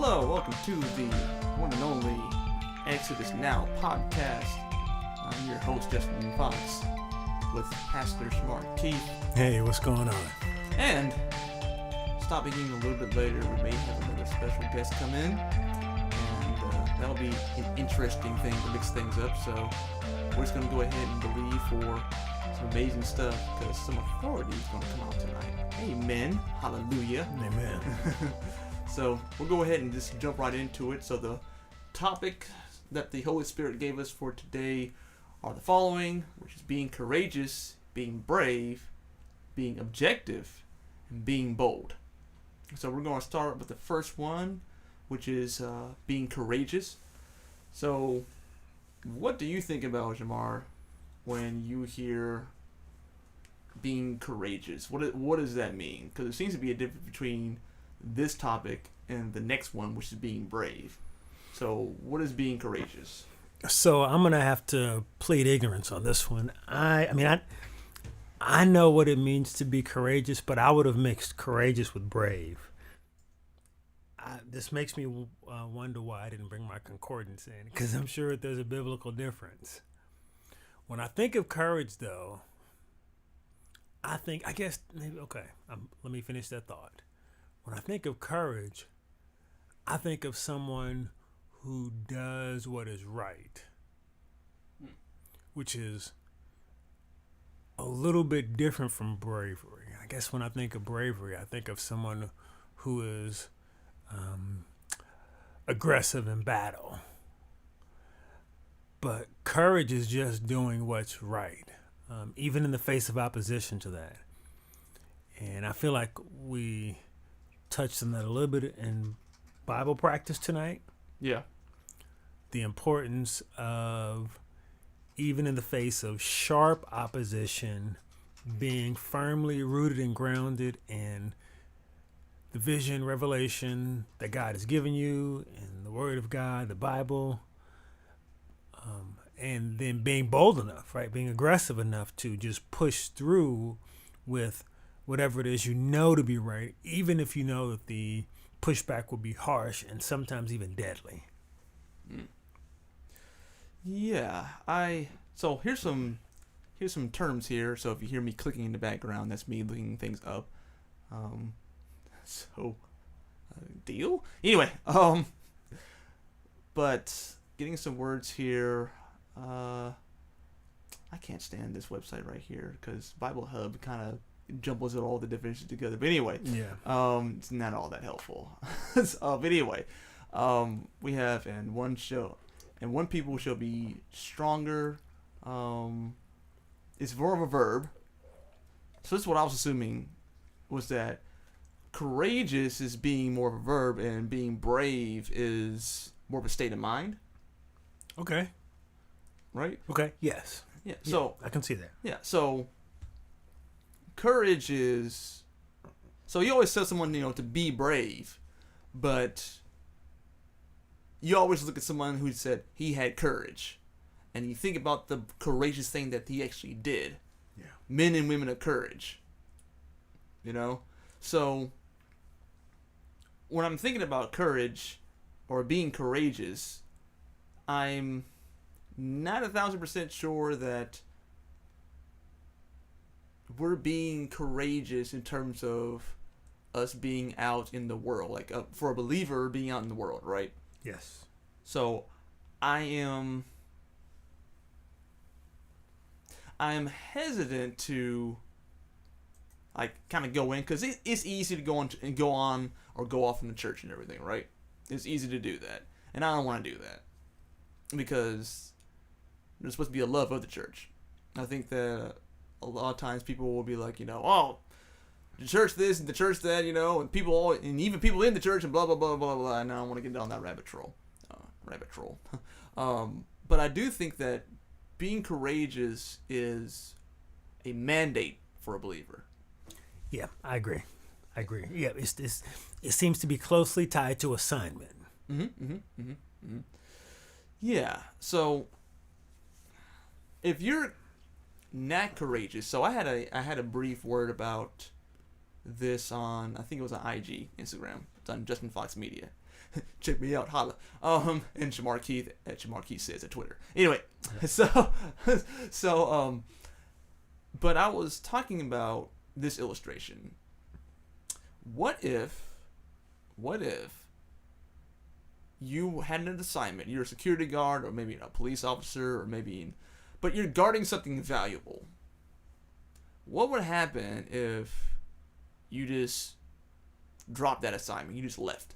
Hello, welcome to the one and only Exodus Now podcast. I'm your host, Justin Fox, with Pastor Smart Keith. Hey, what's going on? And, stopping in a little bit later, we may have another special guest come in. And that'll be an interesting thing to mix things up. So, we're just going to go ahead and believe for some amazing stuff, because some authority is going to come out tonight. Amen. Hallelujah. Amen. So we'll go ahead and just jump right into it. So the topic that the Holy Spirit gave us for today are the following, which is being courageous, being brave, being objective, and being bold. So we're going to start with the first one, which is being courageous. So what do you think about, Jamar, when you hear being courageous? What does that mean? Because there seems to be a difference between this topic and the next one, which is being brave. So what is being courageous? So I'm going to have to plead ignorance on this one. I know what it means to be courageous, but I would have mixed courageous with brave. This makes me wonder why I didn't bring my concordance in, because I'm sure there's a biblical difference. When I think of courage, though, let me finish that thought. When I think of courage, I think of someone who does what is right, which is a little bit different from bravery. I guess when I think of bravery, I think of someone who is aggressive in battle. But courage is just doing what's right, even in the face of opposition to that. And I feel like we touched on that a little bit in Bible practice tonight. Yeah. The importance of, even in the face of sharp opposition, being firmly rooted and grounded in the vision, revelation that God has given you, in the Word of God, the Bible, and then being bold enough, right? Being aggressive enough to just push through with whatever it is you know to be right, even if you know that the pushback will be harsh and sometimes even deadly. Yeah, so here's some terms here. So if you hear me clicking in the background, that's me looking things up. Deal? Anyway, but getting some words here. I can't stand this website right here because Bible Hub kind of jumbles all the definitions together. But anyway, it's not all that helpful. But anyway, we have and one people shall be stronger. It's more of a verb. So this is what I was assuming was that courageous is being more of a verb and being brave is more of a state of mind. Okay. Right? Okay. Yes. Yeah. So I can see that. Yeah. So courage is. So you always tell someone, to be brave, but you always look at someone who said he had courage, and you think about the courageous thing that he actually did. Yeah. Men and women of courage. So when I'm thinking about courage or being courageous, I'm not 1,000% sure that we're being courageous in terms of us being out in the world, like for a believer being out in the world, right? Yes. So I am hesitant to kind of go in, because it's easy to go on or go off in the church and everything, right? It's easy to do that, and I don't want to do that because there's supposed to be a love of the church. I think that a lot of times people will be like, oh, the church this and the church that, and even people in the church and blah blah blah blah blah. And I don't want to get down that rabbit trail. But I do think that being courageous is a mandate for a believer. Yeah, I agree. Yeah, it seems to be closely tied to assignment. Yeah. So if you're not courageous, so I had a brief word about this on, I think it was on IG, Instagram. It's on Justin Fox Media. check me out, holla. And Shamar Keith at Shamar Keith says at Twitter. Anyway, so but I was talking about this illustration. What if you had an assignment? You're a security guard, or maybe a police officer, or but you're guarding something valuable. What would happen if you just dropped that assignment? You just left,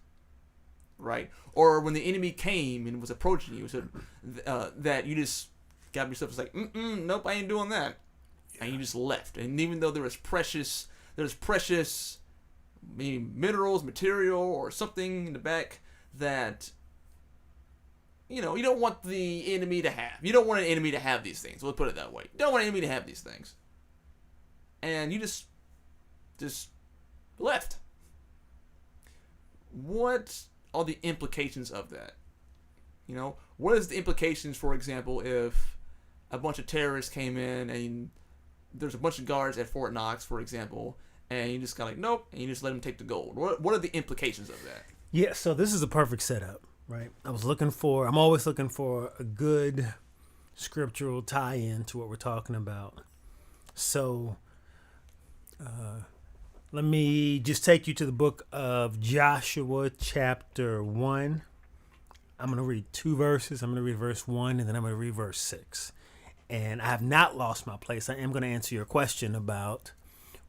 right? Or when the enemy came and was approaching you, so that you just got yourself like, nope, I ain't doing that, and you just left. And even though there's precious, maybe minerals, material, or something in the back that you don't want the enemy to have. You don't want an enemy to have these things. Let's put it that way. You don't want an enemy to have these things. And you just left. What are the implications of that? What is the implications, for example, if a bunch of terrorists came in and there's a bunch of guards at Fort Knox, for example, and you just kind of like, nope, and you just let them take the gold? What are the implications of that? Yeah, so this is a perfect setup, right? I'm always looking for a good scriptural tie-in to what we're talking about. So, let me just take you to the book of Joshua, chapter 1. I'm going to read 2 verses. I'm going to read verse 1, and then I'm going to read verse 6. And I have not lost my place. I am going to answer your question about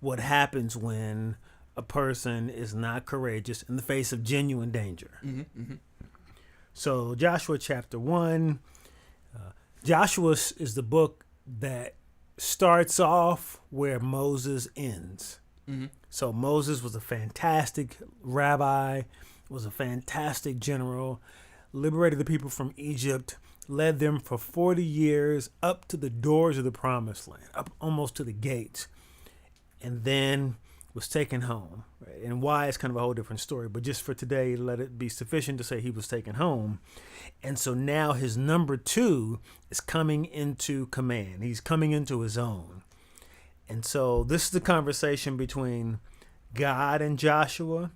what happens when a person is not courageous in the face of genuine danger. So Joshua chapter 1. Joshua is the book that starts off where Moses ends. So Moses was a fantastic rabbi, was a fantastic general, liberated the people from Egypt, led them for 40 years up to the doors of the promised land, up almost to the gates, and then was taken home. Right? And why is kind of a whole different story, but just for today, let it be sufficient to say he was taken home. And so now his number 2 is coming into command. He's coming into his own. And so this is the conversation between God and Joshua.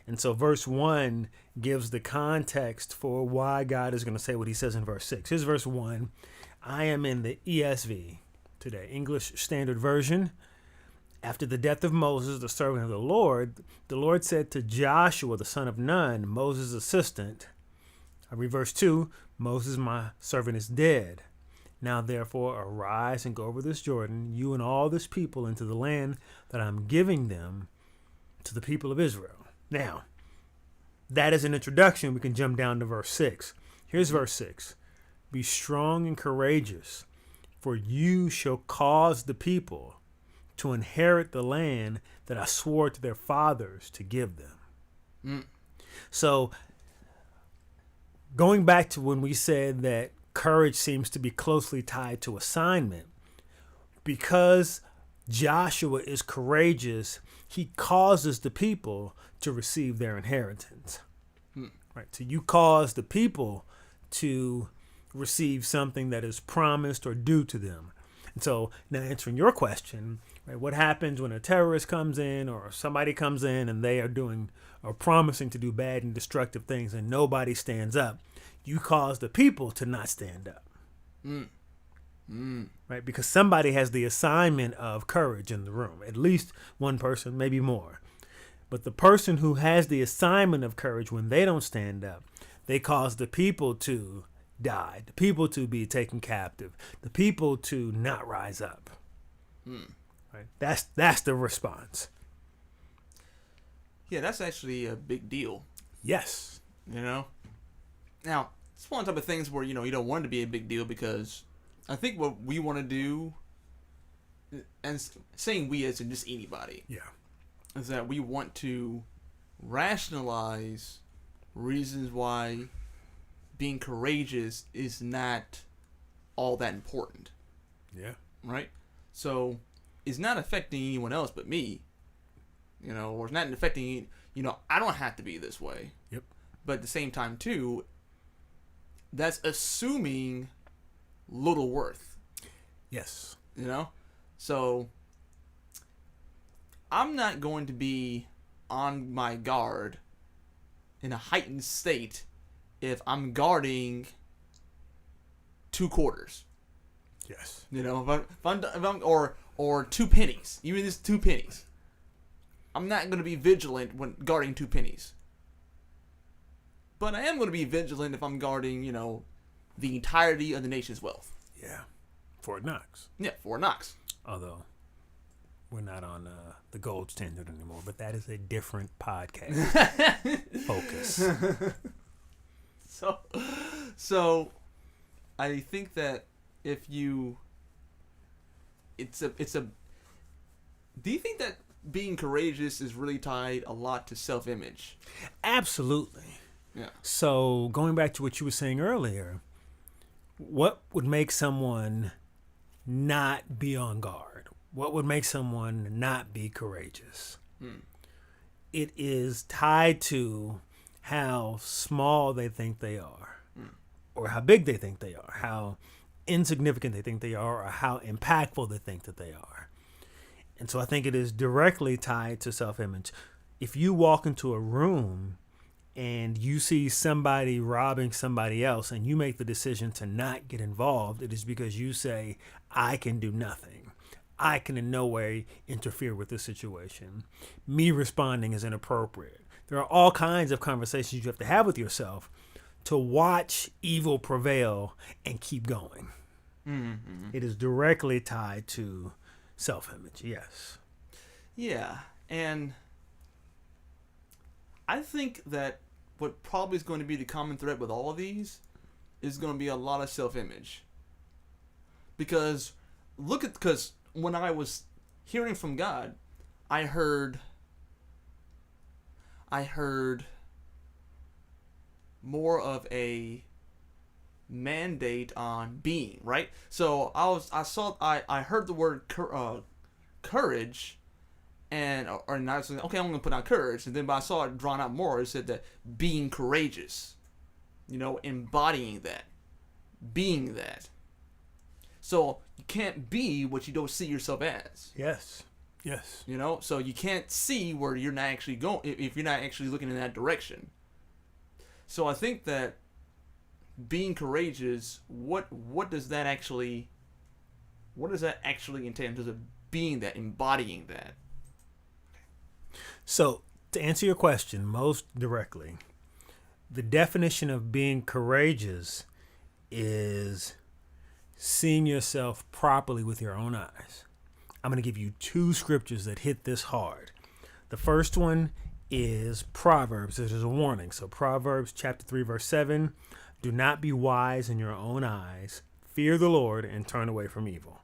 And so verse 1 gives the context for why God is going to say what he says in verse 6. Here's verse 1. I am in the ESV today, English Standard Version. After the death of Moses, the servant of the Lord said to Joshua, the son of Nun, Moses' assistant, I read verse 2, Moses, my servant, is dead. Now, therefore, arise and go over this Jordan, you and all this people, into the land that I'm giving them to the people of Israel. Now, that is an introduction. We can jump down to verse 6. Here's verse 6. Be strong and courageous, for you shall cause the people to inherit the land that I swore to their fathers to give them. So, going back to when we said that courage seems to be closely tied to assignment, because Joshua is courageous, he causes the people to receive their inheritance. Right? So you cause the people to receive something that is promised or due to them. And so now answering your question, right, what happens when a terrorist comes in or somebody comes in and they are doing or promising to do bad and destructive things and nobody stands up? You cause the people to not stand up. Right? Because somebody has the assignment of courage in the room. At least one person, maybe more. But the person who has the assignment of courage, when they don't stand up, they cause the people to die, the people to be taken captive, the people to not rise up. Right? That's the response. Yeah, that's actually a big deal. Yes. Now, it's one type of things where, you don't want it to be a big deal, because I think what we want to do, and saying we as in just anybody, is that we want to rationalize reasons why being courageous is not all that important. Yeah. Right? So, it's not affecting anyone else but me, or it's not affecting, I don't have to be this way. Yep. But at the same time, too, that's assuming little worth. Yes. So I'm not going to be on my guard in a heightened state if I'm guarding 2 quarters. Yes. You know, if I'm or 2 pennies, even just 2 pennies. I'm not going to be vigilant when guarding 2 pennies. But I am going to be vigilant if I'm guarding, you know, the entirety of the nation's wealth. Yeah. Fort Knox. Yeah, Fort Knox. Although we're not on the gold standard anymore, but that is a different podcast. Focus. So I think that if you, it's a. Do you think that being courageous is really tied a lot to self-image? Absolutely. Yeah. So going back to what you were saying earlier, what would make someone not be on guard? What would make someone not be courageous? It is tied to how small they think they are, or how big they think they are, how insignificant they think they are, or how impactful they think that they are. And so I think it is directly tied to self-image. If you walk into a room and you see somebody robbing somebody else and you make the decision to not get involved, it is because you say, I can do nothing. I can in no way interfere with this situation. Me responding is inappropriate. There are all kinds of conversations you have to have with yourself to watch evil prevail and keep going. Mm-hmm. It is directly tied to self-image, yes. Yeah, and I think that what probably is going to be the common thread with all of these is going to be a lot of self-image. Because when I was hearing from God, I heard more of a mandate on being, right? So I heard the word courage, and I was like, okay, I'm gonna put on courage, and then but I saw it drawn out more. It said that being courageous, you know, embodying that, being that. So you can't be what you don't see yourself as. Yes. You know, so you can't see where you're not actually going if you're not actually looking in that direction. So I think that being courageous, what does that actually entail in terms of being that, embodying that? So to answer your question most directly, the definition of being courageous is seeing yourself properly with your own eyes. I'm going to give you 2 scriptures that hit this hard. The first one is Proverbs. It is a warning. So Proverbs chapter 3, verse 7, do not be wise in your own eyes. Fear the Lord and turn away from evil.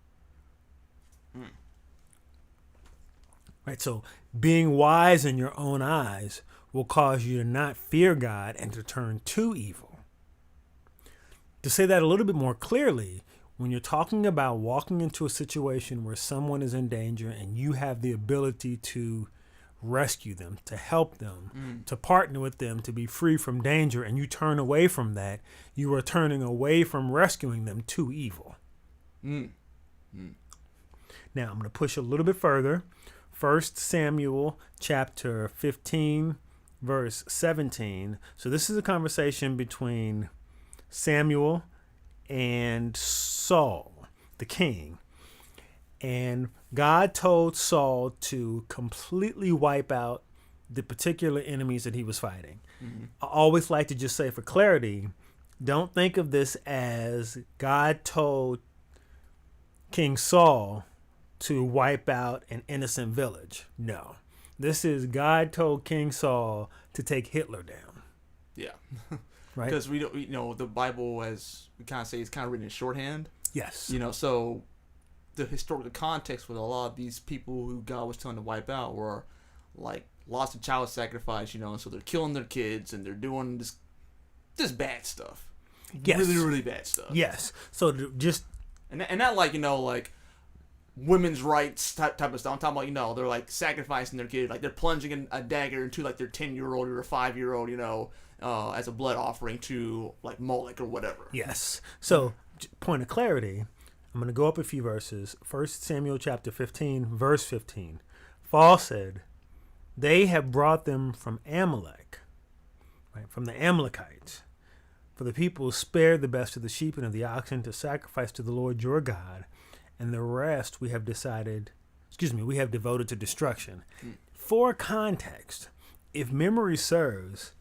Right. So being wise in your own eyes will cause you to not fear God and to turn to evil. To say that a little bit more clearly, when you're talking about walking into a situation where someone is in danger and you have the ability to rescue them, to help them, to partner with them, to be free from danger, and you turn away from that, you are turning away from rescuing them to evil. Now, I'm going to push a little bit further. 1 Samuel chapter 15, verse 17. So this is a conversation between Samuel and Saul, the king. And God told Saul to completely wipe out the particular enemies that he was fighting. I always like to just say for clarity, don't think of this as God told King Saul to wipe out an innocent village. No. This is God told King Saul to take Hitler down. Yeah. Right? Because we don't, you know, the Bible, as we kind of say, is kind of written in shorthand. Yes. You know, so the historical context with a lot of these people who God was telling to wipe out were like lots of child sacrifice, you know, and so they're killing their kids and they're doing this bad stuff. Yes. Really, really bad stuff. Yes. So just... And not like, you know, like women's rights type of stuff. I'm talking about, you know, they're like sacrificing their kid. Like they're plunging in a dagger into like their 10-year-old or a 5-year-old, you know, as a blood offering to like Moloch or whatever. Yes. So, point of clarity, I'm going to go up a few verses. 1 Samuel chapter 15, verse 15. Paul said, they have brought them from Amalek. right, from the Amalekites. For the people spared the best of the sheep and of the oxen to sacrifice to the Lord your God, and the rest we have devoted to destruction. For context, if memory serves,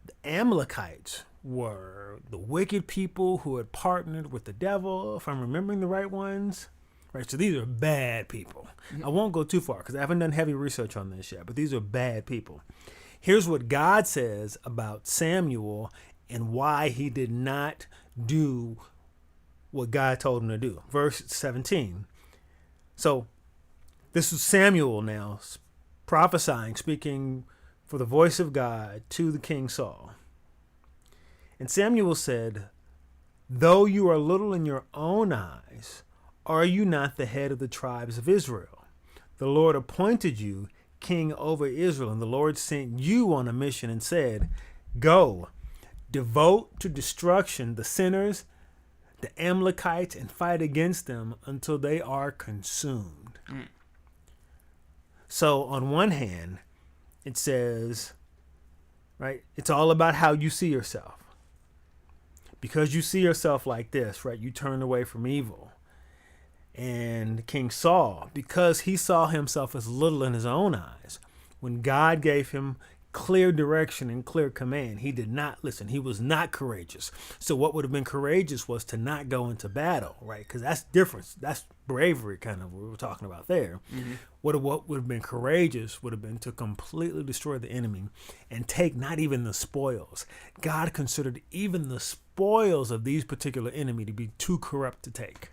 the Amalekites were the wicked people who had partnered with the devil, if I'm remembering the right ones. Right, so these are bad people. I won't go too far because I haven't done heavy research on this yet, but these are bad people. Here's what God says about Samuel and why he did not do what God told him to do. Verse 17. So this is Samuel now prophesying, speaking for the voice of God to the king Saul. And Samuel said, though you are little in your own eyes, are you not the head of the tribes of Israel? The Lord appointed you king over Israel, and the Lord sent you on a mission and said, go, devote to destruction the sinners, the Amalekites, and fight against them until they are consumed. So on one hand, it says, right, it's all about how you see yourself. Because you see yourself like this, right, you turn away from evil. And King Saul, because he saw himself as little in his own eyes, when God gave him clear direction and clear command, he did not listen. He was not courageous. So what would have been courageous was to not go into battle, right? Because that's different. That's bravery, kind of what we were talking about there. What would have been courageous would have been to completely destroy the enemy and take not even the spoils. God considered even the spoils of these particular enemy to be too corrupt to take.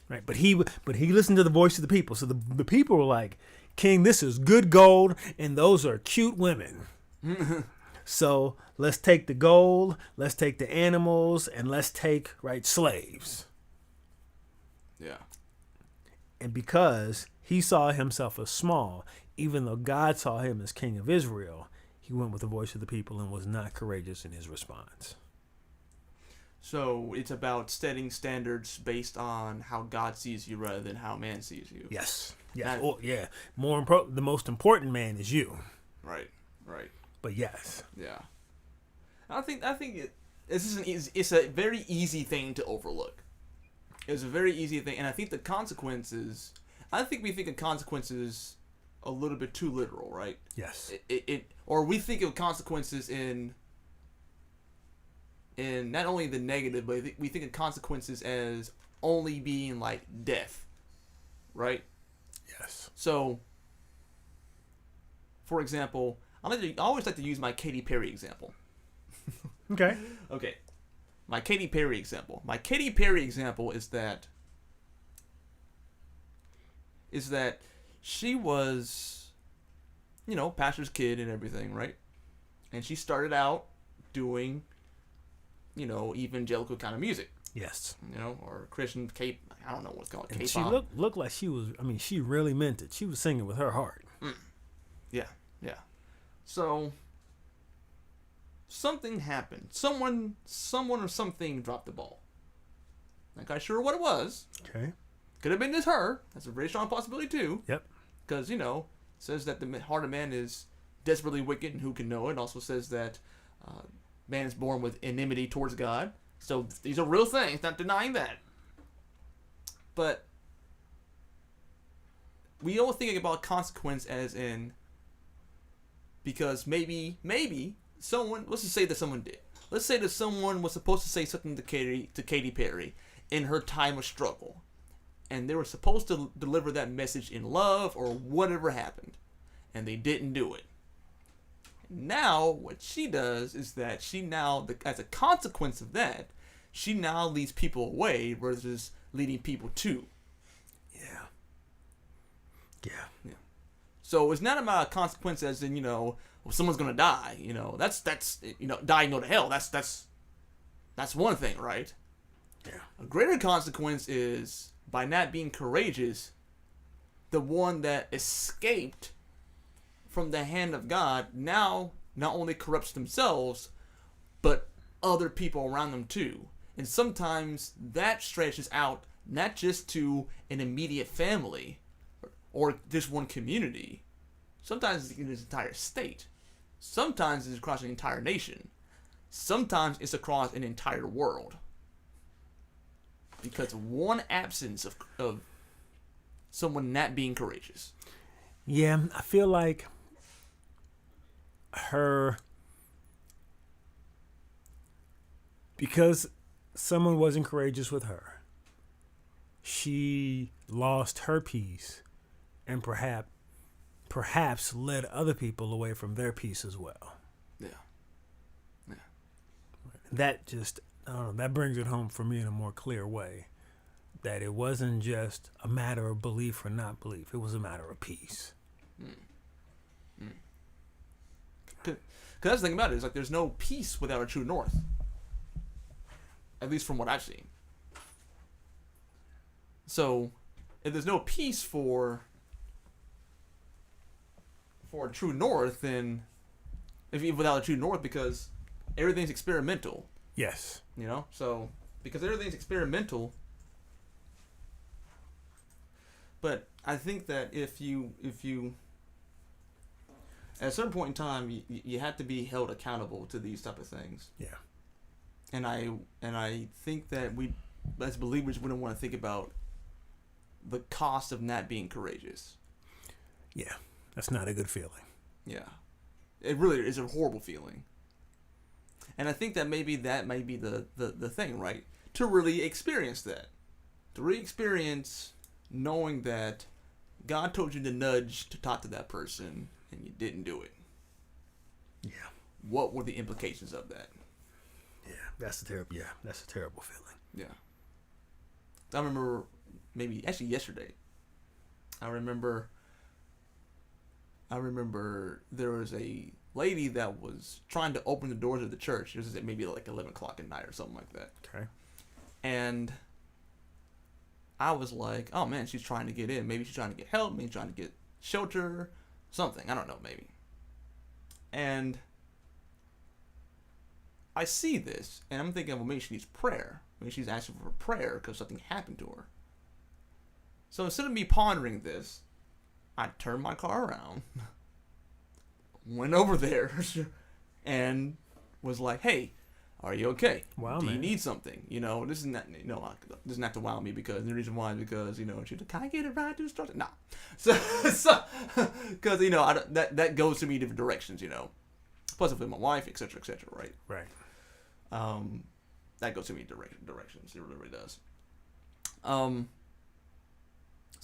Right, but he listened to the voice of the people. So the people were like, King, this is good gold, and those are cute women. So let's take the gold, let's take the animals, and let's take, right, slaves. Yeah. And because he saw himself as small, even though God saw him as king of Israel, he went with the voice of the people and was not courageous in his response. So it's about setting standards based on how God sees you rather than how man sees you. Yes. The most important man is you. Right. But yes. Yeah. I think it's a very easy thing to overlook. It's a very easy thing, and I think the consequences. I think we think of consequences a little bit too literal, right? Yes. Or we think of consequences in not only the negative, but we think of consequences as only being like death, right? Yes. So, for example, I always like to use my Katy Perry example. Okay. My Katy Perry example. My Katy Perry example is that she was, pastor's kid and everything, right? And she started out doing, evangelical kind of music. Yes. Or Christian I don't know what's called. And K-pop. she looked like she was. I mean, she really meant it. She was singing with her heart. Yeah. So something happened. Someone or something dropped the ball. Not quite sure what it was. Okay. Could have been just her. That's a very strong possibility too. Yep. Because it says that the heart of man is desperately wicked, and who can know it? It also says that man is born with enmity towards God. So these are real things. Not denying that. But we don't think about consequence as in, because maybe someone, let's just say that someone did. Let's say that someone was supposed to say something to Katy Perry in her time of struggle, and they were supposed to deliver that message in love or whatever happened, and they didn't do it. Now what she does is that she now, as a consequence of that, she now leads people away versus leading people to. Yeah. So it's not about a consequence as in, someone's gonna die. That's dying go to hell. That's one thing, right? Yeah. A greater consequence is by not being courageous, the one that escaped from the hand of God now not only corrupts themselves, but other people around them too. And sometimes that stretches out not just to an immediate family or just one community, Sometimes it's in his entire state. Sometimes it's across an entire nation. Sometimes it's across an entire world. Because of one absence of someone not being courageous. Yeah, I feel like because someone wasn't courageous with her, she lost her peace and perhaps led other people away from their peace as well. Yeah. Yeah. That just, I don't know, that brings it home for me in a more clear way. That it wasn't just a matter of belief or not belief. It was a matter of peace. Because that's the thing about it. Is like there's no peace without a true north. At least from what I've seen. So, if there's no peace for a true north, then without a true north, because everything's experimental. Yes. You know? So, because everything's experimental. But I think that if you at a certain point in time, you have to be held accountable to these type of things. Yeah. And I think that we, as believers, wouldn't want to think about the cost of not being courageous. Yeah, that's not a good feeling. Yeah, it really is a horrible feeling. And I think that might be the thing, right? To really experience that, to really experience knowing that God told you to nudge to talk to that person and you didn't do it. Yeah. What were the implications of that? Yeah, that's a terrible feeling. Yeah. I remember actually yesterday. I remember there was a lady that was trying to open the doors of the church. This is at maybe like 11 o'clock at night or something like that. Okay. And I was like, oh man, she's trying to get in. Maybe she's trying to get help. Maybe trying to get shelter. Something. I don't know, maybe. And I see this, and I'm thinking, well, maybe she needs prayer. Maybe she's asking for prayer because something happened to her. So instead of me pondering this, I turned my car around, went over there, and was like, hey, are you okay? Wow, Do man. you need something? You know, this is not to wow me, because the reason why is because, you know, she's like, can I get a ride to the store? Nah. So, because, you know, that goes to me different directions, you know. Plus, with my wife, et cetera, right? Right. That goes to me directions. It really does. Some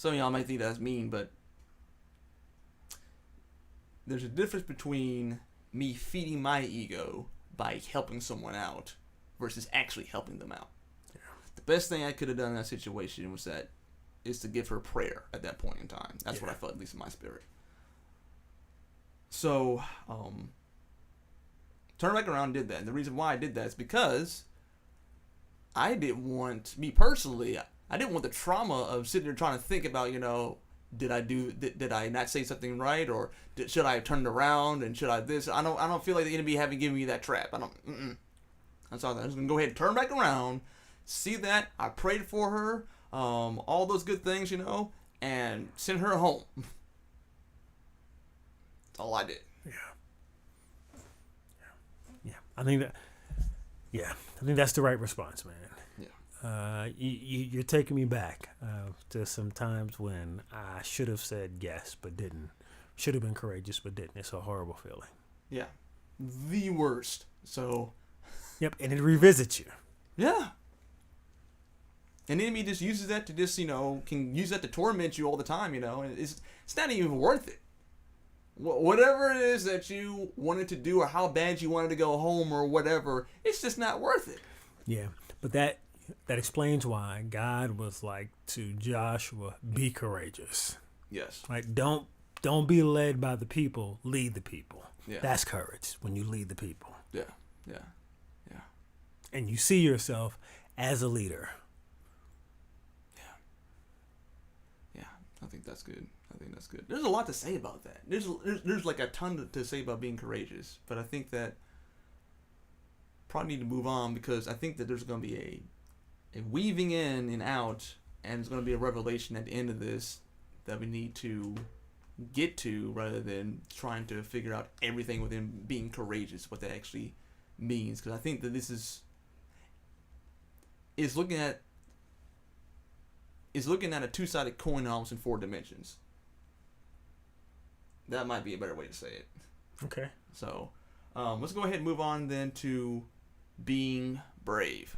of y'all might think that's mean, but there's a difference between me feeding my ego by helping someone out versus actually helping them out. Yeah. The best thing I could have done in that situation is to give her prayer at that point in time. That's what I felt, at least in my spirit. So, turned back around and did that. And the reason why I did that is because I didn't want the trauma of sitting there trying to think about, you know, did I not say something right, or should I have turned around, and should I this? I don't feel like the enemy having given me that trap. That's all. I'm just gonna go ahead and turn back around, see that I prayed for her, all those good things, you know, and send her home. That's all I did. Yeah. I think that's the right response, man. Yeah. You're taking me back to some times when I should have said yes but didn't. Should have been courageous but didn't. It's a horrible feeling. Yeah. The worst. So. Yep, and it revisits you. Yeah. And the enemy just uses that to just, you know, can use that to torment you all the time, you know, and it's not even worth it. Whatever it is that you wanted to do, or how bad you wanted to go home, or whatever, it's just not worth it. Yeah, but that explains why God was like to Joshua, be courageous. Yes. Like, don't be led by the people, lead the people. Yeah. That's courage, when you lead the people. Yeah. And you see yourself as a leader. Yeah. I think that's good. There's a lot to say about that. There's like a ton to say about being courageous, but I think that probably need to move on, because I think that there's going to be a weaving in and out, and there's going to be a revelation at the end of this that we need to get to, rather than trying to figure out everything within being courageous, what that actually means. Because I think that this is looking at a two-sided coin almost in 4 dimensions. That might be a better way to say it. Okay. So let's go ahead and move on then to being brave.